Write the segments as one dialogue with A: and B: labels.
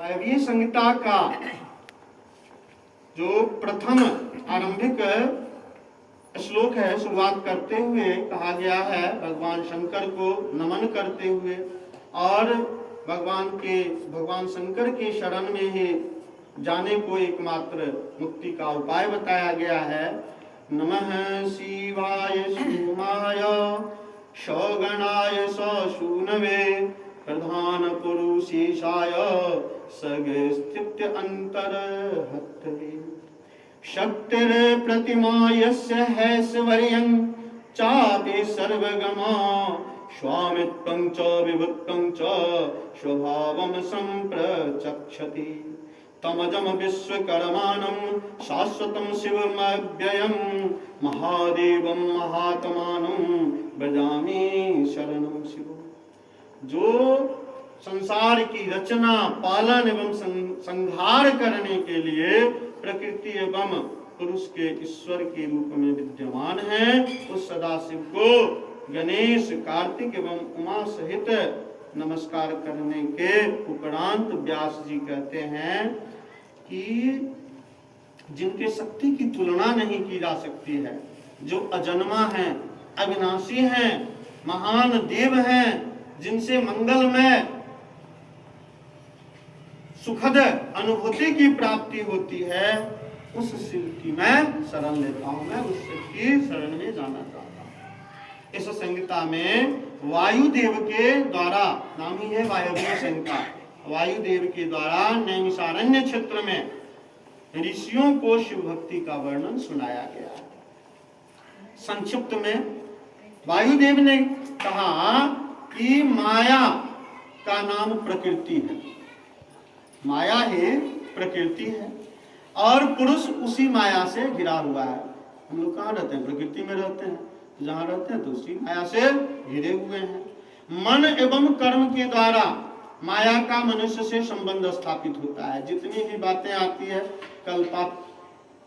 A: वायव्य संहिता का जो प्रथम आरंभिक श्लोक है, शुरुआत करते हुए कहा गया है भगवान शंकर को नमन करते हुए और भगवान शंकर के शरण में ही जाने को एकमात्र मुक्ति का उपाय बताया गया है। नमः शिवाय सोमाय सगणाय सशूनवे प्रधान पुरुषेशाय सगस्थित्य अंतरहत्तवे शक्तिर प्रतिमा यस्य हैश्वर्यं चापि सर्वगमा स्वामित्वं च विभुत्वं च स्वभावं संप्रचक्षति तमजम विश्वकर्माणं शाश्वतं शिवमव्ययं महादेवं महात्मानं भजामि शरणं शिवम्। जो संसार की रचना पालन एवं संहार करने के लिए प्रकृति एवं पुरुष के ईश्वर के रूप में विद्यमान है, उस सदाशिव को गणेश कार्तिक एवं उमा सहित नमस्कार करने के उपरांत व्यास जी कहते हैं कि जिनके शक्ति की तुलना नहीं की जा सकती है, जो अजन्मा है, अविनाशी है, महान देव हैं, जिनसे मंगलमय सुखद अनुभूति की प्राप्ति होती है, उस शिव की मैं शरण लेता हूं, मैं उस शिव की शरण में जाना चाहता हूं। इस संहिता में वायुदेव के द्वारा, नाम ही है वायव्य संहिता, वायुदेव के द्वारा नैमिषारण्य क्षेत्र में ऋषियों को शिव भक्ति का वर्णन सुनाया गया है। संक्षिप्त में वायुदेव ने कहा कि माया का नाम प्रकृति है, माया ही प्रकृति है और पुरुष उसी माया से घिरा हुआ है। हम लोग कहाँ रहते हैं? प्रकृति में रहते हैं, जहाँ रहते हैं तो उसी माया से घिरे हुए हैं। मन एवं कर्म के द्वारा माया का मनुष्य से संबंध स्थापित होता है। जितनी भी बातें आती है, कल पाप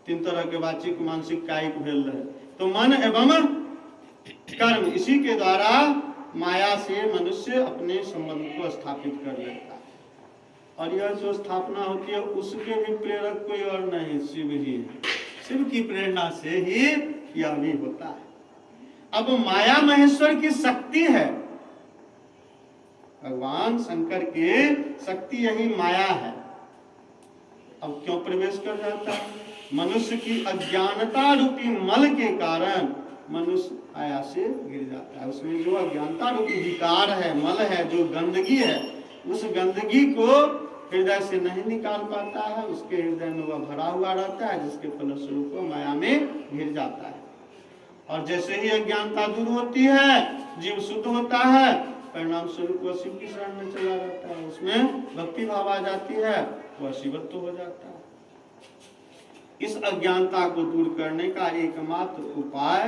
A: 3 तरह के वाचिक मानसिक कायिक भेल रहे, तो मन एवं कर्म इसी के द्वारा माया से मनुष्य अपने संबंध को स्थापित कर लेता है। और यह जो स्थापना होती है उसके भी प्रेरक कोई और नहीं, शिव ही है। शिव की प्रेरणा से ही यह भी होता है। अब माया महेश्वर की शक्ति है, भगवान शंकर की शक्ति यही माया है। अब क्यों प्रवेश कर जाता है? मनुष्य की अज्ञानता रूपी मल के कारण मनुष्य माया से गिर जाता है। उसमें जो अज्ञानता रूपी विकार है, मल है, जो गंदगी है, उस गंदगी को हृदय से नहीं निकाल पाता है, उसके हृदय में वह भरा हुआ रहता है, जिसके फलस्वरूप वो माया में घिर जाता है। और जैसे ही अज्ञानता दूर होती है, जीव शुद्ध होता है, परिणाम स्वरूप वह शिव की शरण में चला जाता है, उसमें भक्ति भाव आ जाती है, वह शिवत्व हो जाता है। इस अज्ञानता को दूर करने का एकमात्र उपाय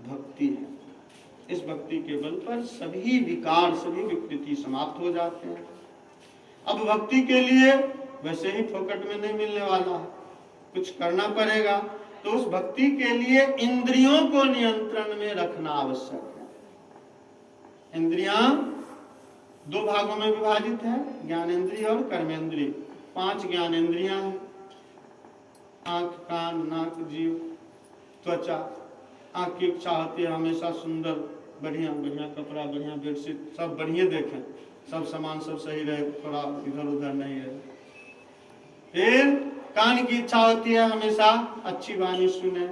A: भक्ति है। इस भक्ति के बल पर सभी विकार, सभी विकृति समाप्त हो जाते हैं। अब भक्ति के लिए वैसे ही फोकट में नहीं मिलने वाला है, कुछ करना पड़ेगा। तो उस भक्ति के लिए इंद्रियों को नियंत्रण में रखना आवश्यक है। इंद्रियां 2 भागों में विभाजित है, ज्ञानेंद्रिय और कर्मेंद्रिय। 5 ज्ञानेंद्रियां हैं, आंख, कान, नाक, जीव, त्वचा। आंख की इच्छा होती है हमेशा सुंदर, बढ़िया बढ़िया कपड़ा, बढ़िया बेडशीट, सब बढ़िया देखें, सब सामान सब सही रहे, थोड़ा इधर उधर नहीं रहे। फिर कान की इच्छा होती है हमेशा अच्छी वाणी सुने।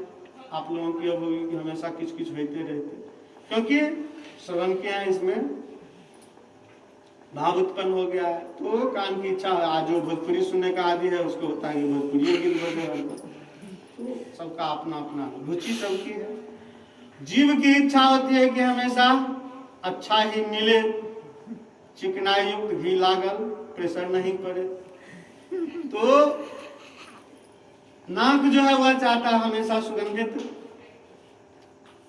A: आप लोगों की अब होगी कि हमेशा किच किच होते रहते, क्योंकि श्रवण किया है, इसमें भाव उत्पन्न हो गया है। तो कान की इच्छा, आज जो भोजपुरी सुनने का आदि है उसको होता है कि भोजपुरी गीत बजे। तो सबका अपना अपना रुचि सबकी है। जीव की इच्छा होती है कि हमेशा अच्छा ही मिले, चिकनाई युक्त घी लागल, प्रेशर नहीं पड़े। तो नाक जो है वह चाहता है हमेशा सुगंधित,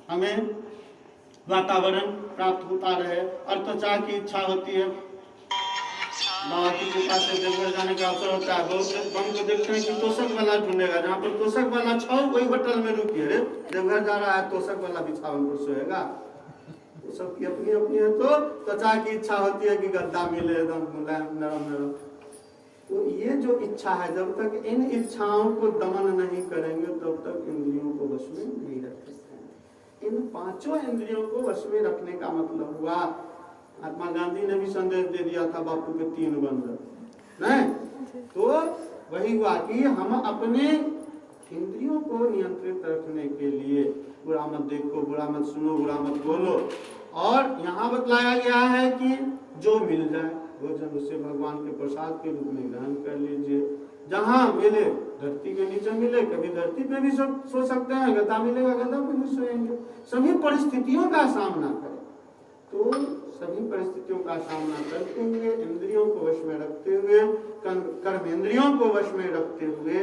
A: हमें वातावरण प्राप्त होता रहे। और त्वचा की इच्छा होती है, बाबा की कृपा से देवघर जाने का अवसर होता है, बहुत हम को देखते हैं कि तोशक वाला ढूंढेगा, जहाँ पर तोशक वाला छाओ वही होटल में रुकिए। रे देवघर जा रहा है, तोशक वाला बिछावन पर सोएगा। तो सबकी अपनी अपनी है। तो त्वचा की इच्छा होती है कि गद्दा मिले एकदम मुलायम, नरम नरम। तो जो इच्छा है, जब तक इन इच्छाओं को दमन नहीं करेंगे तब तक इंद्रियों को वश में नहीं रख सकते। इन पांचों इंद्रियों को वश में रखने का मतलब हुआ, महात्मा गांधी ने भी संदेश दे दिया था बापू के 3 बंदर, नहीं? तो वही हुआ कि हम अपने इंद्रियों को नियंत्रित रखने के लिए बुरा मत देखो, बुरा मत सुनो, बुरा मत बोलो। और यहाँ बतलाया गया है कि जो मिल जाए भोजन उसे भगवान के प्रसाद के रूप में ग्रहण कर लीजिए। जहाँ मिले, धरती के नीचे मिले, कभी धरती पे भी सो सकते हैं, गदा मिलेगा गदा पे भी सोएंगे। सभी परिस्थितियों का सामना करें। तो सभी परिस्थितियों का सामना करते हुए, इंद्रियों को वश में रखते हुए, कर्मेंद्रियों को वश में रखते हुए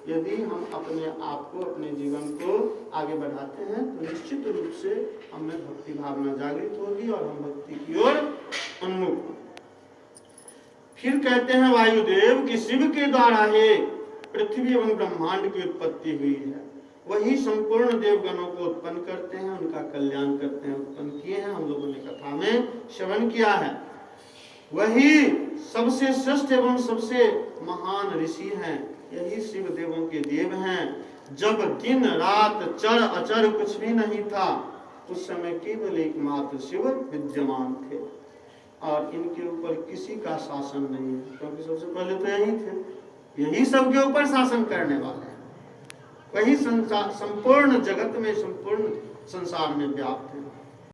A: यदि हम अपने आप को, अपने जीवन को आगे बढ़ाते हैं तो निश्चित रूप से हमें भक्ति भावना जागृत होगी और हम भक्ति की ओर उन्मुख। फिर कहते हैं वायुदेव कि शिव के द्वारा ही पृथ्वी एवं ब्रह्मांड की उत्पत्ति हुई है। वही संपूर्ण देवगणों को उत्पन्न करते हैं, उनका कल्याण करते हैं, उत्पन्न किए हैं। हम लोगों ने कथा में श्रवण किया है। वही सबसे श्रेष्ठ एवं सबसे महान ऋषि हैं। यही शिव देवों के देव हैं। जब दिन रात चर अचर कुछ भी नहीं था, उस समय केवल एकमात्र शिव विद्यमान थे और इनके ऊपर किसी का शासन नहीं है, क्योंकि सबसे पहले तो यही थे। यही सबके ऊपर शासन करने वाले हैं। वही संपूर्ण जगत में, संपूर्ण संसार में व्याप्त